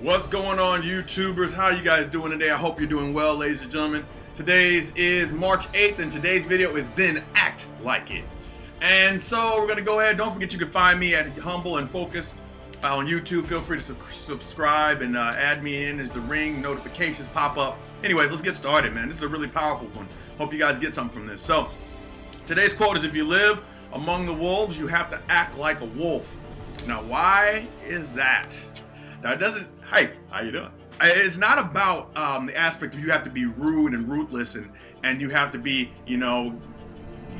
What's going on, YouTubers? How you guys doing today? I hope you're doing well, ladies and gentlemen. Today's is March 8th, and today's video is Then Act Like It. And so we're gonna go ahead. Don't forget you can find me at Humble and Focused on YouTube. Feel free to subscribe and add me in as the ring notifications pop up. Anyways, let's get started, man. This is a really powerful one. Hope you guys get something from this. So today's quote is, if you live among the wolves, you have to act like a wolf. Now, why is that? Now, it doesn't, hey, how you doing? It's not about the aspect of you have to be rude and ruthless and you have to be, you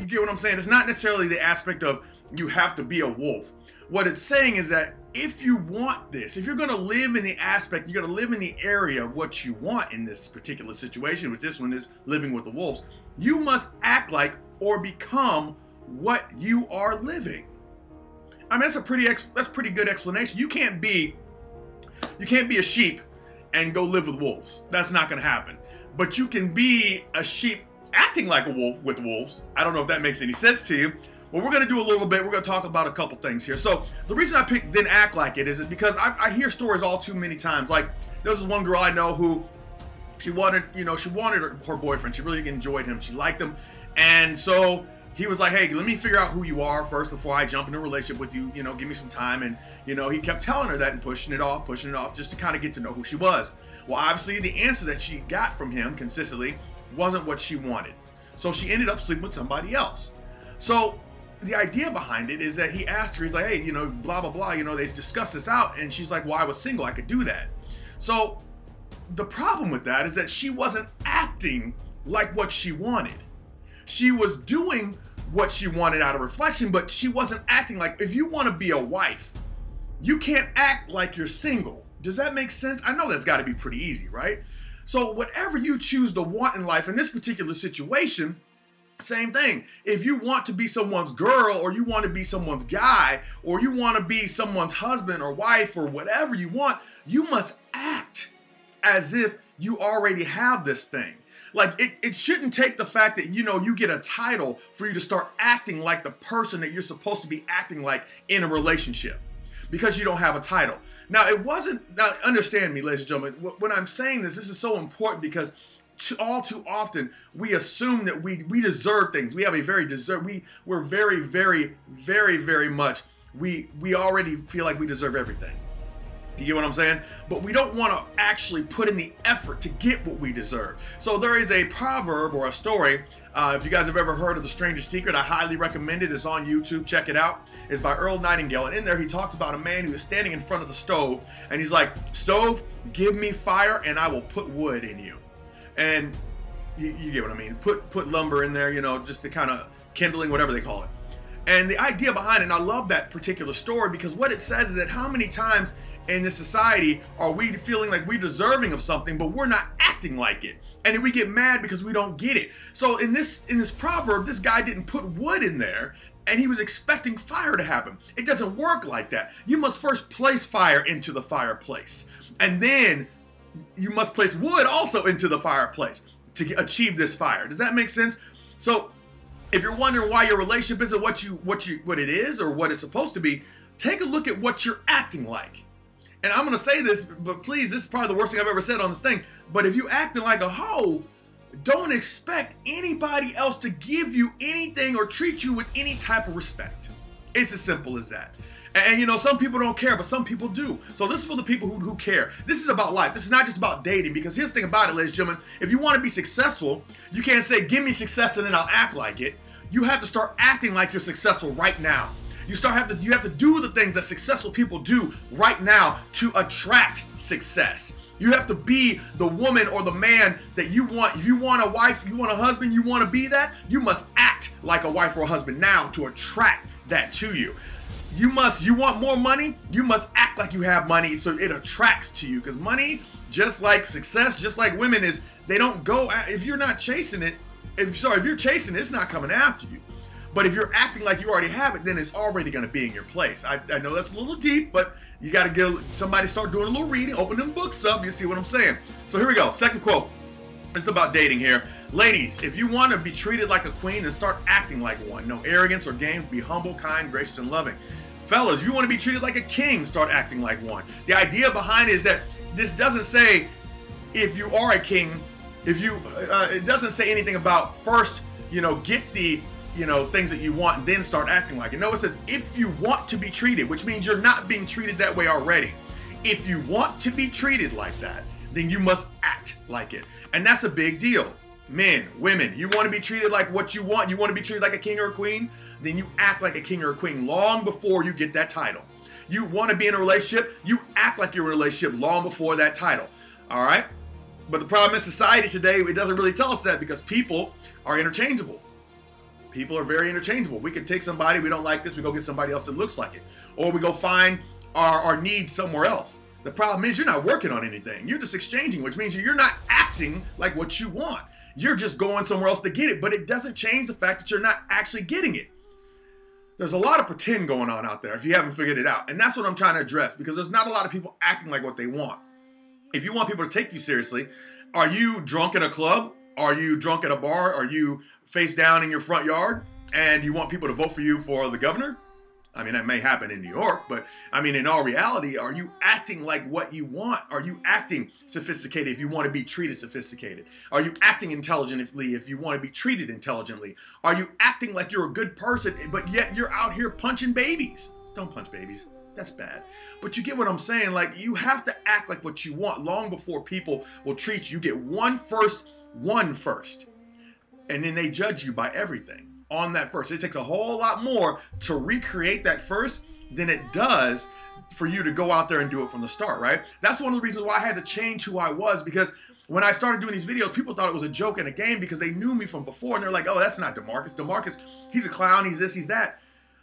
get what I'm saying? It's not necessarily the aspect of you have to be a wolf. What it's saying is that if you want this, if you're gonna live in the aspect, you're gonna live in the area of what you want in this particular situation, which this one is living with the wolves, you must act like or become what you are living. I mean, that's a pretty good explanation. You can't be a sheep and go live with wolves. That's not going to happen. But you can be a sheep acting like a wolf with wolves. I don't know if that makes any sense to you. But we're going to do a little bit. We're going to talk about a couple things here. So the reason I picked Then Act Like It is because I hear stories all too many times. Like, there was this one girl I know who she wanted her boyfriend. She really enjoyed him. She liked him. And so he was like, hey, let me figure out who you are first before I jump into a relationship with you. Give me some time. And, he kept telling her that and pushing it off just to kind of get to know who she was. Well, obviously, the answer that she got from him consistently wasn't what she wanted. So she ended up sleeping with somebody else. So the idea behind it is that he asked her, he's like, hey, blah, blah, blah. They discussed this out. And she's like, well, I was single. I could do that. So the problem with that is that she wasn't acting like what she wanted. She was doing what she wanted out of reflection, but she wasn't acting like, if you want to be a wife, you can't act like you're single. Does that make sense? I know that's got to be pretty easy, right? So whatever you choose to want in life, in this particular situation, same thing. If you want to be someone's girl, or you want to be someone's guy, or you want to be someone's husband or wife, or whatever you want, you must act as if you already have this thing. Like, it shouldn't take the fact that, you get a title for you to start acting like the person that you're supposed to be acting like in a relationship because you don't have a title. Now, now understand me, ladies and gentlemen, when I'm saying this is so important because all too often we assume that we deserve things. We have a we're very, very, very, very much, we already feel like we deserve everything. You get what I'm saying? But we don't want to actually put in the effort to get what we deserve. So there is a proverb or a story. If you guys have ever heard of The Strangest Secret, I highly recommend it. It's on YouTube. Check it out. It's by Earl Nightingale. And in there, he talks about a man who is standing in front of the stove. And he's like, stove, give me fire and I will put wood in you. And you get what I mean. Put lumber in there, just to kind of kindling, whatever they call it. And the idea behind it, and I love that particular story because what it says is that how many times in this society are we feeling like we're deserving of something, but we're not acting like it. And then we get mad because we don't get it. So in this proverb, this guy didn't put wood in there and he was expecting fire to happen. It doesn't work like that. You must first place fire into the fireplace. And then you must place wood also into the fireplace to achieve this fire. Does that make sense? So if you're wondering why your relationship isn't what it is or what it's supposed to be, take a look at what you're acting like. And I'm going to say this, but please, this is probably the worst thing I've ever said on this thing. But if you acting like a hoe, don't expect anybody else to give you anything or treat you with any type of respect. It's as simple as that. And some people don't care, but some people do. So this is for the people who care. This is about life. This is not just about dating, because here's the thing about it, ladies and gentlemen. If you want to be successful, you can't say, give me success and then I'll act like it. You have to start acting like you're successful right now. You have to do the things that successful people do right now to attract success. You have to be the woman or the man that you want. If you want a wife, you want a husband, you want to be that, you must act like a wife or a husband now to attract that to you. You want more money, you must act like you have money so it attracts to you. Because money, just like success, just like women, they don't go, if you're not chasing it, if you're chasing it, it's not coming after you. But if you're acting like you already have it, then it's already going to be in your place. I know that's a little deep, but you got to get somebody start doing a little reading, open them books up, you see what I'm saying. So here we go. Second quote. It's about dating here. Ladies, if you want to be treated like a queen, then start acting like one. No arrogance or games. Be humble, kind, gracious, and loving. Fellas, if you want to be treated like a king, start acting like one. The idea behind it is that this doesn't say if you are a king, it doesn't say anything about first, get the, things that you want and then start acting like it. No, it says if you want to be treated, which means you're not being treated that way already. If you want to be treated like that, then you must act like it. And that's a big deal. Men, women, you want to be treated like what you want, you want to be treated like a king or a queen, then you act like a king or a queen long before you get that title. You want to be in a relationship, you act like you're in a relationship long before that title. All right? But the problem in society today, it doesn't really tell us that because people are interchangeable. People are very interchangeable. We can take somebody, we don't like this, we go get somebody else that looks like it. Or we go find our needs somewhere else. The problem is you're not working on anything. You're just exchanging, which means you're not acting like what you want. You're just going somewhere else to get it, but it doesn't change the fact that you're not actually getting it. There's a lot of pretend going on out there if you haven't figured it out. And that's what I'm trying to address because there's not a lot of people acting like what they want. If you want people to take you seriously, are you drunk in a club? Are you drunk at a bar? Are you face down in your front yard and you want people to vote for you for the governor? I mean, that may happen in New York, but I mean, in all reality, are you acting like what you want? Are you acting sophisticated if you want to be treated sophisticated? Are you acting intelligently if you want to be treated intelligently? Are you acting like you're a good person, but yet you're out here punching babies? Don't punch babies. That's bad. But you get what I'm saying? Like, you have to act like what you want long before people will treat you. You get one first, and then they judge you by everything on that first. It takes a whole lot more to recreate that first than it does for you to go out there and do it from the start, right? That's one of the reasons why I had to change who I was, because when I started doing these videos, people thought it was a joke and a game because they knew me from before and they're like, oh, that's not DeMarcus. DeMarcus, he's a clown, he's this, he's that.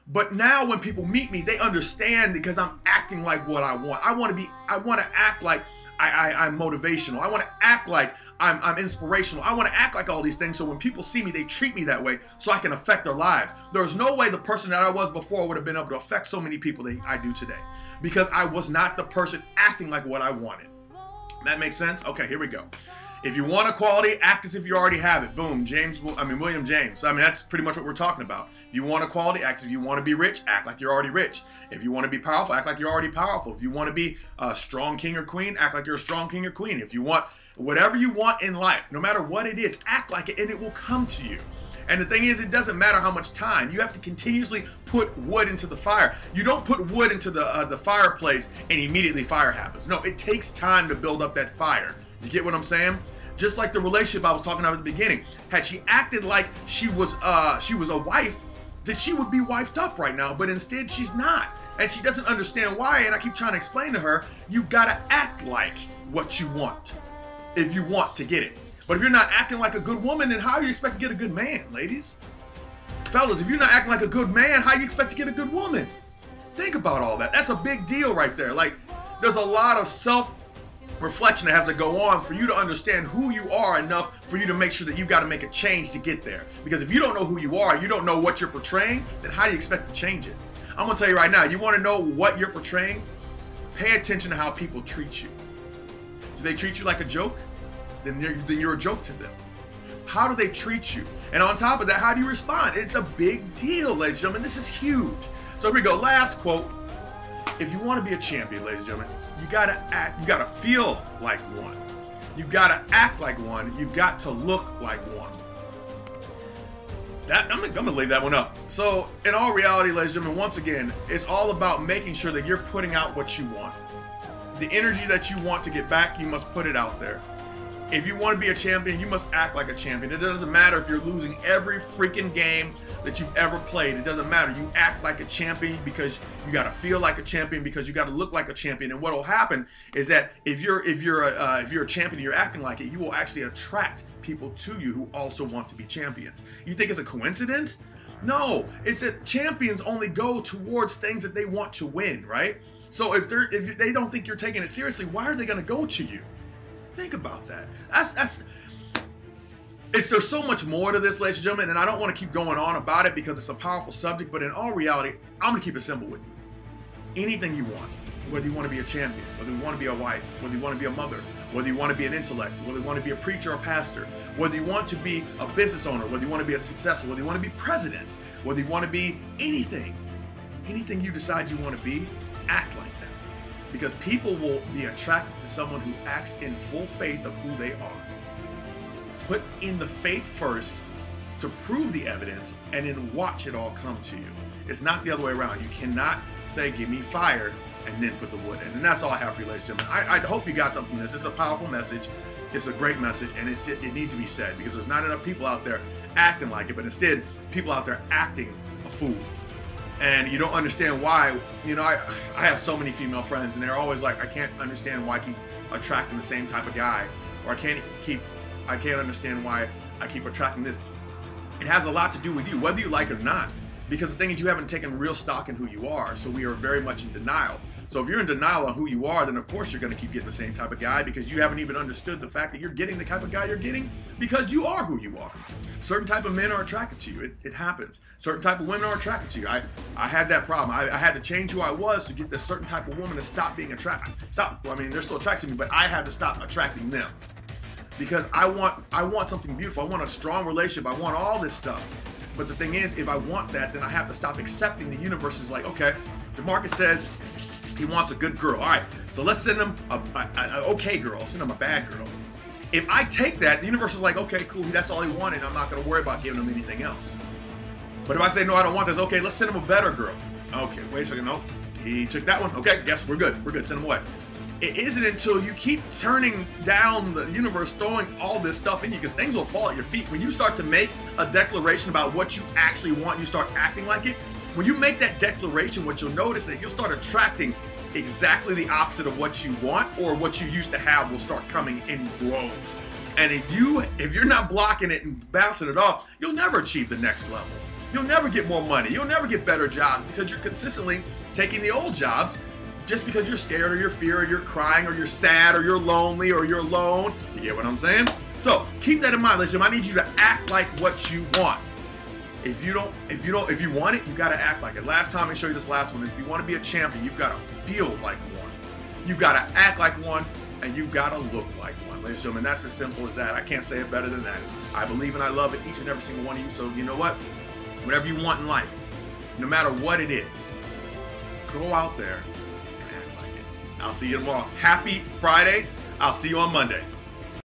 But now when people meet me, they understand because I'm acting like what I want. I want to act like I'm motivational. I want to act like I'm inspirational. I want to act like all these things so when people see me, they treat me that way so I can affect their lives. There's no way the person that I was before would have been able to affect so many people that I do today because I was not the person acting like what I wanted. That makes sense? Okay, here we go. If you want equality, act as if you already have it. Boom, William James. I mean, that's pretty much what we're talking about. If you want equality, act as if you want to be rich, act like you're already rich. If you want to be powerful, act like you're already powerful. If you want to be a strong king or queen, act like you're a strong king or queen. If you want whatever you want in life, no matter what it is, act like it and it will come to you. And the thing is, it doesn't matter how much time. You have to continuously put wood into the fire. You don't put wood into the fireplace and immediately fire happens. No, it takes time to build up that fire. You get what I'm saying? Just like the relationship I was talking about at the beginning. Had she acted like she was a wife, then she would be wifed up right now. But instead, she's not. And she doesn't understand why. And I keep trying to explain to her, you gotta act like what you want if you want to get it. But if you're not acting like a good woman, then how do you expect to get a good man, ladies? Fellas, if you're not acting like a good man, how do you expect to get a good woman? Think about all that. That's a big deal right there. Like, there's a lot of self-reflection that has to go on for you to understand who you are enough for you to make sure that you've got to make a change to get there. Because if you don't know who you are, you don't know what you're portraying, then how do you expect to change it? I'm going to tell you right now, you want to know what you're portraying? Pay attention to how people treat you. Do they treat you like a joke? Then you're a joke to them. How do they treat you? And on top of that, how do you respond? It's a big deal, ladies and gentlemen. This is huge. So here we go. Last quote. If you want to be a champion, ladies and gentlemen, you gotta act, you gotta feel like one. You gotta act like one. You've got to look like one. I'm gonna lay that one up. So in all reality, ladies and gentlemen, once again, it's all about making sure that you're putting out what you want. The energy that you want to get back, you must put it out there. If you want to be a champion, you must act like a champion. It doesn't matter if you're losing every freaking game that you've ever played. It doesn't matter. You act like a champion because you got to feel like a champion, because you got to look like a champion. And what will happen is that if you're a champion and you're acting like it, you will actually attract people to you who also want to be champions. You think it's a coincidence? No, it's that champions only go towards things that they want to win, right? So if they don't think you're taking it seriously, why are they going to go to you? Think about that. There's so much more to this, ladies and gentlemen, and I don't want to keep going on about it because it's a powerful subject, but in all reality, I'm going to keep it simple with you. Anything you want, whether you want to be a champion, whether you want to be a wife, whether you want to be a mother, whether you want to be an intellect, whether you want to be a preacher or pastor, whether you want to be a business owner, whether you want to be a successor, whether you want to be president, whether you want to be anything you decide you want to be, act like that. because people will be attracted to someone who acts in full faith of who they are. Put in the faith first to prove the evidence, and then watch it all come to you. It's not the other way around. You cannot say, give me fire, and then put the wood in. And that's all I have for you, ladies and gentlemen. I hope you got something from this. It's a powerful message. It's a great message, and it needs to be said, because there's not enough people out there acting like it, but instead, people out there acting a fool. And you don't understand why. You know, I have so many female friends, and they're always like, I can't understand why I keep attracting the same type of guy, or I can't understand why I keep attracting this. It has a lot to do with you, whether you like it or not. Because the thing is, you haven't taken real stock in who you are, so we are very much in denial. So if you're in denial on who you are, then of course you're going to keep getting the same type of guy, because you haven't even understood the fact that you're getting the type of guy you're getting because you are who you are. Certain type of men are attracted to you. It happens. Certain type of women are attracted to you. I had that problem. I had to change who I was to get this certain type of woman to stop being attracted. Well, I mean, they're still attracted to me, but I had to stop attracting them. Because I want something beautiful. I want a strong relationship. I want all this stuff. But the thing is, if I want that, then I have to stop accepting the universe is like, okay, DeMarcus says he wants a good girl. All right, so let's send him an okay girl. Send him a bad girl. If I take that, the universe is like, okay, cool, that's all he wanted. I'm not going to worry about giving him anything else. But if I say, no, I don't want this, okay, let's send him a better girl. Okay, wait a second, no, he took that one. Okay, yes, we're good, send him away. It isn't until you keep turning down the universe, throwing all this stuff in you, because things will fall at your feet. When you start to make a declaration about what you actually want, you start acting like it. When you make that declaration, what you'll notice is you'll start attracting exactly the opposite of what you want, or what you used to have will start coming in groves. And if you're not blocking it and bouncing it off, you'll never achieve the next level. You'll never get more money. You'll never get better jobs, because you're consistently taking the old jobs just because you're scared, or you're fear, or you're crying, or you're sad, or you're lonely, or you're alone. You get what I'm saying? So keep that in mind, listen. I need you to act like what you want. If you want it, you gotta act like it. Last time I showed you this last one is, if you want to be a champion, you've got to feel like one. You've got to act like one, and you've got to look like one. Ladies and gentlemen, that's as simple as that. I can't say it better than that. I believe and I love it, each and every single one of you. So you know what? Whatever you want in life, no matter what it is, go out there. I'll see you tomorrow. Happy Friday. I'll see you on Monday.